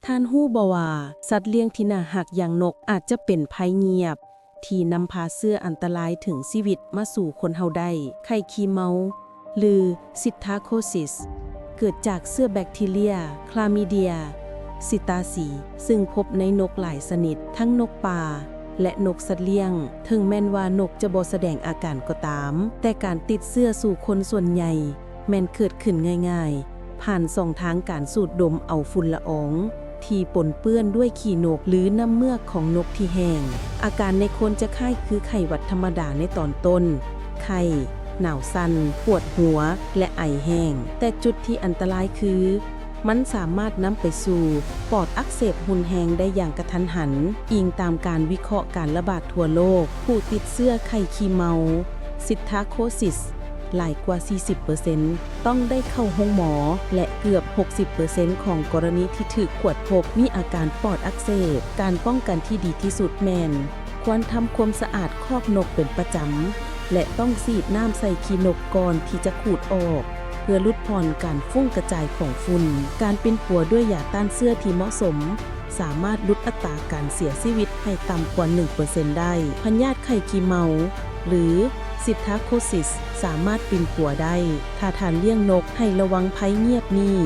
ท่านฮู้บ่ว่าสัตว์เลี้ยงที่น่าหักอย่างนกอาจจะเป็นภัยเงียบที่นำพาเสื้ออันตรายถึงชีวิตมาสู่คนเฮาได้ไข้ขี้เมาหรือซิทธาโคซิสเกิดจากเสื้อแบคทีเรียคลามิเดียซิตาซีซึ่งพบในนกหลายชนิดทั้งนกป่าและนกสัตว์เลี้ยงถึงแม้นว่านกจะบ่แสดงอาการก็ตามแต่การติดเสื้อสู่คนส่วนใหญ่แม้นเกิดขึ้นง่ายๆผ่านช่องทางการสูดดมเอาฝุ่นละอองที่ปนเปื้อนด้วยขี้นกหรือน้ำเมือกของนกที่แห้งอาการในคนจะคล้ายคือไข้หวัดธรรมดาในตอนต้นไข้หนาวสั่นปวดหัวและไอแห้งแต่จุดที่อันตรายคือมันสามารถนำไปสู่ปอดอักเสบหุนแหงได้อย่างกระทันหันอิงตามการวิเคราะห์การระบาดทั่วโลกผู้ติดเชื้อไข้ขี้เมาซิทธาโคซิสหลายกว่า 40% ต้องได้เข้าห้องหมอและเกือบ 60% ของกรณีที่ถูกตรวจพบมีอาการปอดอักเสบการป้องกันที่ดีที่สุดแม่นควรทำความสะอาดคอกนกเป็นประจำและต้องฉีดน้ำใส่ขี้นกก่อนที่จะขูดออกเพื่อลดผ่อนการฟุ้งกระจายของฝุ่นการเป็นผัวด้วยยาต้านเชื้อที่เหมาะสมสามารถลดอัตราการเสียชีวิตให้ต่ำกว่า 1% ได้พยาธิไข้ขี้เมาหรือซิทธาโคซิสสามารถเป็นผัวได้ถ้าทานเลี้ยงนกให้ระวังภัยเงียบนี้